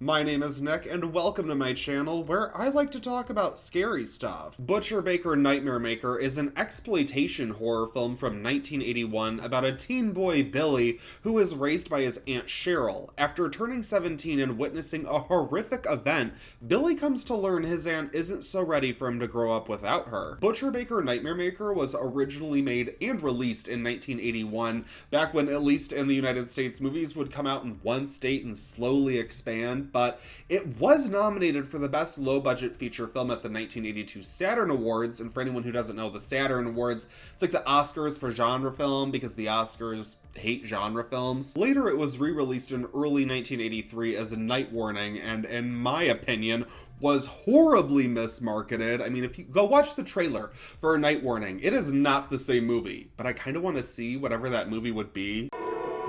My name is Nick, and welcome to my channel, where I like to talk about scary stuff. Butcher Baker Nightmare Maker is an exploitation horror film from 1981 about a teen boy, Billy, who is raised by his Aunt Cheryl. After turning 17 and witnessing a horrific event, Billy comes to learn his aunt isn't so ready for him to grow up without her. Butcher Baker Nightmare Maker was originally made and released in 1981, back when, at least in the United States, movies would come out in one state and slowly expand, but it was nominated for the Best Low-Budget Feature Film at the 1982 Saturn Awards, and for anyone who doesn't know, the Saturn Awards, it's like the Oscars for genre film, because the Oscars hate genre films. Later, it was re-released in early 1983 as a Night Warning, and in my opinion, was horribly mismarketed. I mean, if you go watch the trailer for A Night Warning, it is not the same movie, but I kind of want to see whatever that movie would be.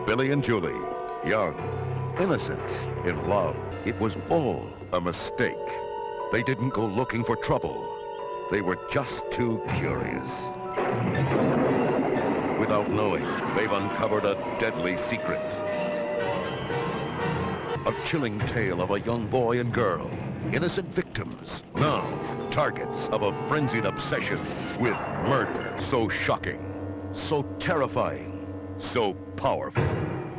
Billy and Julie, young, innocent, in love. It was all a mistake. They didn't go looking for trouble. They were just too curious. Without knowing, they've uncovered a deadly secret. A chilling tale of a young boy and girl, innocent victims, now targets of a frenzied obsession with murder. So shocking, so terrifying, so powerful.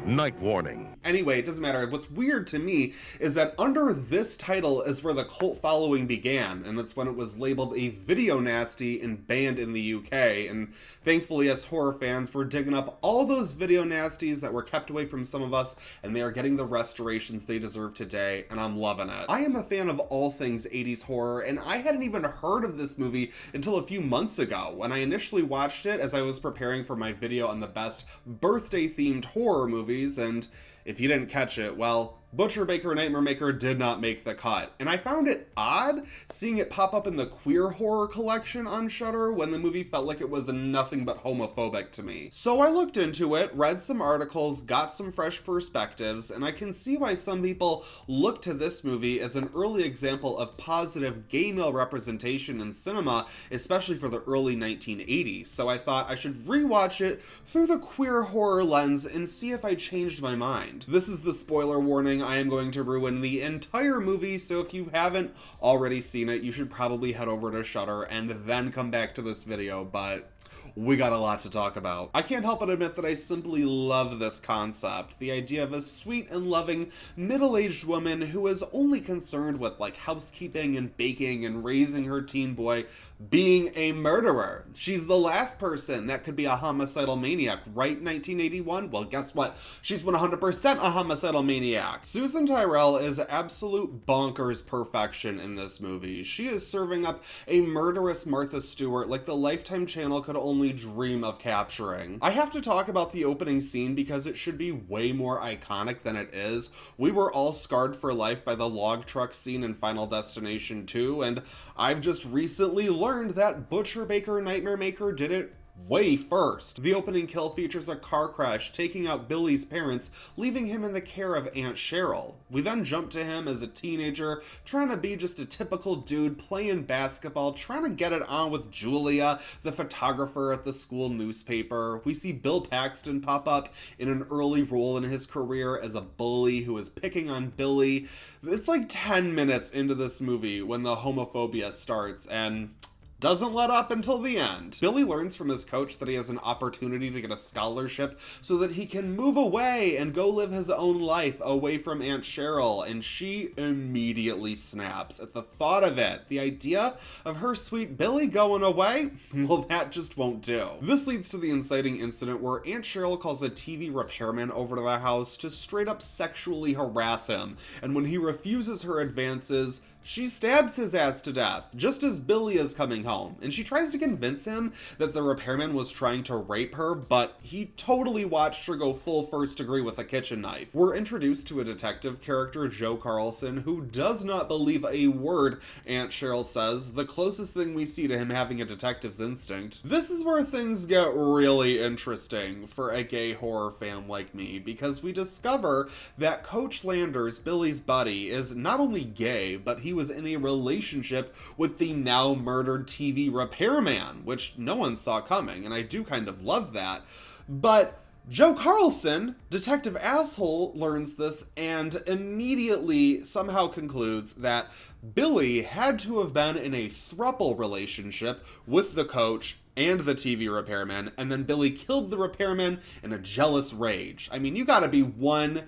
Night Warning. Anyway, it doesn't matter. What's weird to me is that under this title is where the cult following began, and that's when it was labeled a video nasty and banned in the UK, and thankfully us horror fans were digging up all those video nasties that were kept away from some of us, and they are getting the restorations they deserve today, and I'm loving it. I am a fan of all things 80s horror, and I hadn't even heard of this movie until a few months ago, when I initially watched it as I was preparing for my video on the best birthday-themed horror movies, and if you didn't catch it, well, Butcher Baker Nightmare Maker did not make the cut. And I found it odd seeing it pop up in the queer horror collection on Shudder when the movie felt like it was nothing but homophobic to me. So I looked into it, read some articles, got some fresh perspectives, and I can see why some people look to this movie as an early example of positive gay male representation in cinema, especially for the early 1980s. So I thought I should rewatch it through the queer horror lens and see if I changed my mind. This is the spoiler warning. I am going to ruin the entire movie, so if you haven't already seen it, you should probably head over to Shudder and then come back to this video, but we got a lot to talk about. I can't help but admit that I simply love this concept. The idea of a sweet and loving middle-aged woman who is only concerned with like housekeeping and baking and raising her teen boy being a murderer. She's the last person that could be a homicidal maniac, right? 1981? Well, guess what? She's 100% a homicidal maniac. Susan Tyrrell is absolute bonkers perfection in this movie. She is serving up a murderous Martha Stewart like the Lifetime channel could only dream of capturing. I have to talk about the opening scene because it should be way more iconic than it is. We were all scarred for life by the log truck scene in Final Destination 2, and I've just recently learned that Butcher Baker Nightmare Maker did it way first. The opening kill features a car crash taking out Billy's parents, leaving him in the care of Aunt Cheryl. We then jump to him as a teenager, trying to be just a typical dude playing basketball, trying to get it on with Julia, the photographer at the school newspaper. We see Bill Paxton pop up in an early role in his career as a bully who is picking on Billy. It's like 10 minutes into this movie when the homophobia starts, and doesn't let up until the end. Billy learns from his coach that he has an opportunity to get a scholarship so that he can move away and go live his own life away from Aunt Cheryl, and she immediately snaps at the thought of it. The idea of her sweet Billy going away? Well, that just won't do. This leads to the inciting incident where Aunt Cheryl calls a TV repairman over to the house to straight up sexually harass him, and when he refuses her advances, she stabs his ass to death, just as Billy is coming home, and she tries to convince him that the repairman was trying to rape her, but he totally watched her go full first degree with a kitchen knife. We're introduced to a detective character, Joe Carlson, who does not believe a word Aunt Cheryl says, the closest thing we see to him having a detective's instinct. This is where things get really interesting for a gay horror fan like me, because we discover that Coach Landers, Billy's buddy, is not only gay, but he was in a relationship with the now murdered TV repairman, which no one saw coming, and I do kind of love that. But Joe Carlson, Detective Asshole, learns this and immediately somehow concludes that Billy had to have been in a throuple relationship with the coach and the TV repairman, and then Billy killed the repairman in a jealous rage. I mean, you gotta be one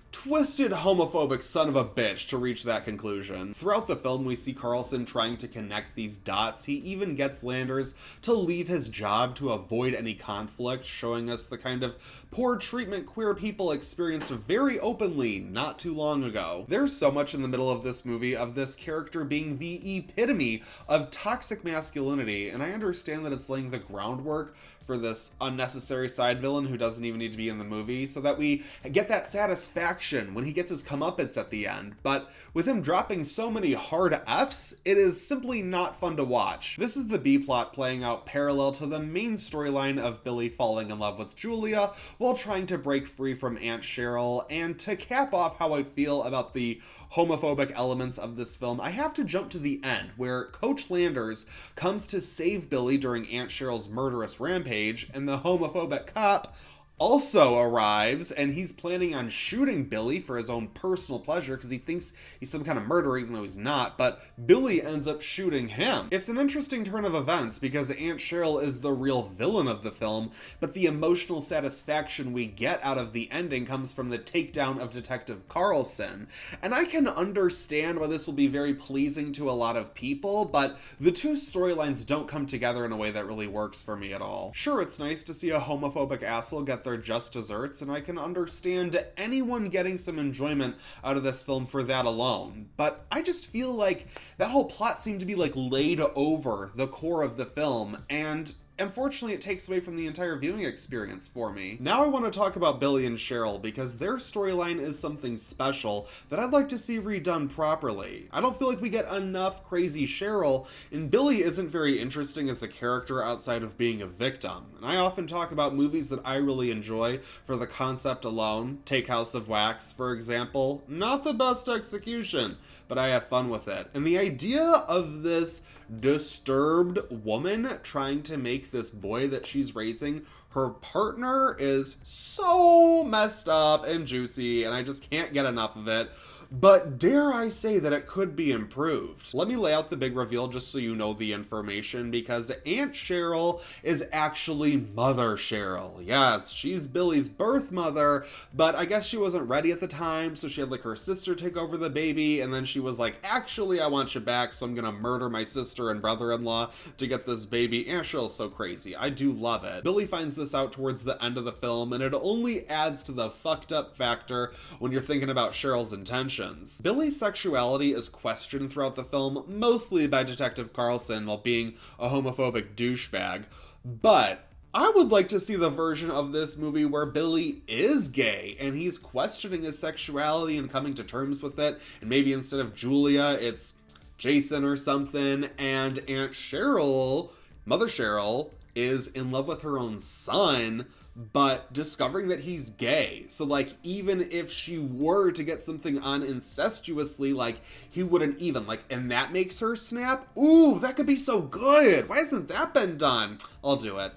twisted homophobic son of a bitch to reach that conclusion. Throughout the film, we see Carlson trying to connect these dots. He even gets Landers to leave his job to avoid any conflict, showing us the kind of poor treatment queer people experienced very openly not too long ago. There's so much in the middle of this movie of this character being the epitome of toxic masculinity, and I understand that it's laying the groundwork for this unnecessary side villain who doesn't even need to be in the movie, so that we get that satisfaction when he gets his comeuppance at the end. But with him dropping so many hard Fs, it is simply not fun to watch. This is the B-plot playing out parallel to the main storyline of Billy falling in love with Julia while trying to break free from Aunt Cheryl. And to cap off how I feel about the homophobic elements of this film, I have to jump to the end, where Coach Landers comes to save Billy during Aunt Cheryl's murderous rampage, and the homophobic cop also arrives, and he's planning on shooting Billy for his own personal pleasure because he thinks he's some kind of murderer even though he's not, but Billy ends up shooting him. It's an interesting turn of events because Aunt Cheryl is the real villain of the film, but the emotional satisfaction we get out of the ending comes from the takedown of Detective Carlson. And I can understand why this will be very pleasing to a lot of people, but the two storylines don't come together in a way that really works for me at all. Sure, it's nice to see a homophobic asshole get their just desserts, and I can understand anyone getting some enjoyment out of this film for that alone, but I just feel like that whole plot seemed to be like laid over the core of the film, and unfortunately, it takes away from the entire viewing experience for me. Now I want to talk about Billy and Cheryl, because their storyline is something special that I'd like to see redone properly. I don't feel like we get enough crazy Cheryl, and Billy isn't very interesting as a character outside of being a victim. And I often talk about movies that I really enjoy for the concept alone. Take House of Wax, for example. Not the best execution, but I have fun with it. And the idea of this disturbed woman trying to make this boy that she's raising her partner is so messed up and juicy, and I just can't get enough of it. But dare I say that it could be improved. Let me lay out the big reveal just so you know the information, because Aunt Cheryl is actually Mother Cheryl. Yes, she's Billy's birth mother, but I guess she wasn't ready at the time, so she had like her sister take over the baby, and then she was like, actually, I want you back, so I'm gonna murder my sister and brother-in-law to get this baby. Aunt Cheryl's so crazy. I do love it. Billy finds this out towards the end of the film, and it only adds to the fucked up factor when you're thinking about Cheryl's intentions. Billy's sexuality is questioned throughout the film, mostly by Detective Carlson while being a homophobic douchebag, but I would like to see the version of this movie where Billy is gay and he's questioning his sexuality and coming to terms with it, and maybe instead of Julia, it's Jason or something, and Aunt Cheryl, Mother Cheryl, is in love with her own son, but discovering that he's gay. So like, even if she were to get something on incestuously, like, he wouldn't even, like, and that makes her snap. Ooh, that could be so good. Why hasn't that been done? I'll do it.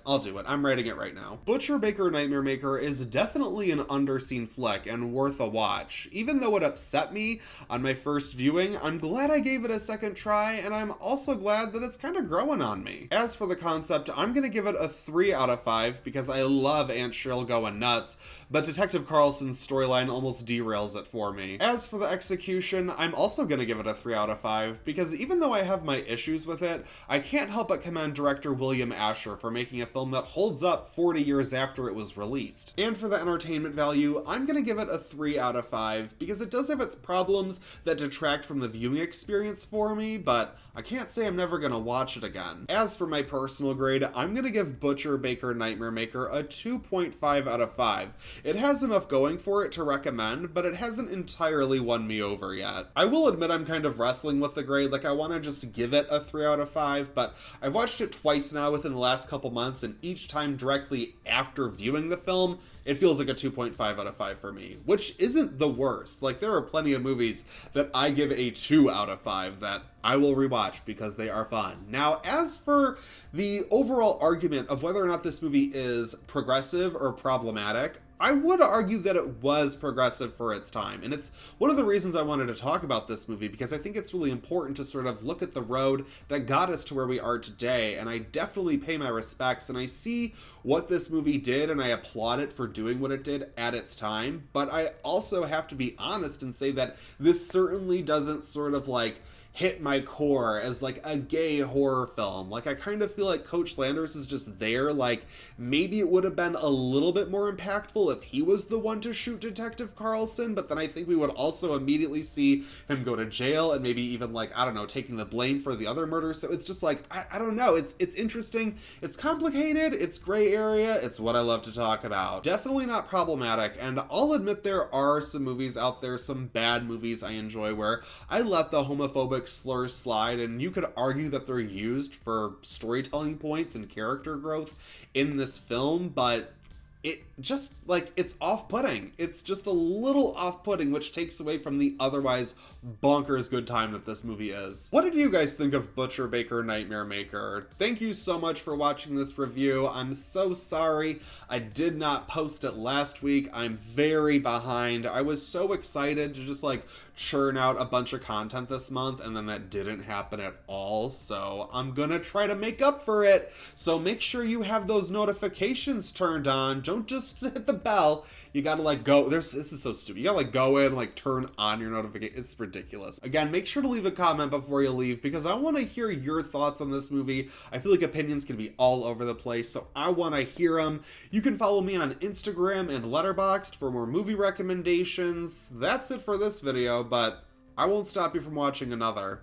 I'm writing it right now. Butcher Baker Nightmare Maker is definitely an underseen flick and worth a watch. Even though it upset me on my first viewing, I'm glad I gave it a second try, and I'm also glad that it's kind of growing on me. As for the concept, I'm gonna give it a 3 out of 5 because I love Aunt Cheryl going nuts, but Detective Carlson's storyline almost derails it for me. As for the execution, I'm also gonna give it a 3 out of 5 because even though I have my issues with it, I can't help but commend director William Asher for making a film that holds up 40 years after it was released. And for the entertainment value, I'm gonna give it a 3 out of 5 because it does have its problems that detract from the viewing experience for me, but I can't say I'm never gonna watch it again. As for my personal grade, I'm gonna give Butcher Baker Nightmare Maker a 2.5 out of 5. It has enough going for it to recommend, but it hasn't entirely won me over yet. I will admit I'm kind of wrestling with the grade, like I want to just give it a 3 out of 5, but I've watched it twice now within the last couple months, and each time directly after viewing the film, it feels like a 2.5 out of 5 for me, which isn't the worst. Like, there are plenty of movies that I give a 2 out of 5 that I will rewatch because they are fun. Now, as for the overall argument of whether or not this movie is progressive or problematic, I would argue that it was progressive for its time. And it's one of the reasons I wanted to talk about this movie, because I think it's really important to sort of look at the road that got us to where we are today. And I definitely pay my respects, and I see what this movie did, and I applaud it for doing what it did at its time. But I also have to be honest and say that this certainly doesn't sort of like hit my core as like a gay horror film. Like, I kind of feel like Coach Landers is just there. Like, maybe it would have been a little bit more impactful if he was the one to shoot Detective Carlson, but then I think we would also immediately see him go to jail and maybe even, like, I don't know, taking the blame for the other murder. So it's just like, I don't know, it's interesting, it's complicated, it's gray area, it's what I love to talk about. Definitely not problematic, and I'll admit there are some movies out there, some bad movies I enjoy where I let the homophobic slurs slide, and you could argue that they're used for storytelling points and character growth in this film, but it just, like, it's off-putting. It's just a little off-putting, which takes away from the otherwise bonkers good time that this movie is. What did you guys think of Butcher Baker Nightmare Maker? Thank you so much for watching this review. I'm so sorry I did not post it last week. I'm very behind. I was so excited to just like churn out a bunch of content this month, and then that didn't happen at all. So I'm gonna try to make up for it. So make sure you have those notifications turned on. Don't just hit the bell. You gotta like go. This is so stupid. You gotta like go in, like turn on your notification. It's ridiculous. Again, make sure to leave a comment before you leave, because I want to hear your thoughts on this movie. I feel like opinions can be all over the place, so I want to hear them. You can follow me on Instagram and Letterboxd for more movie recommendations. That's it for this video, but I won't stop you from watching another.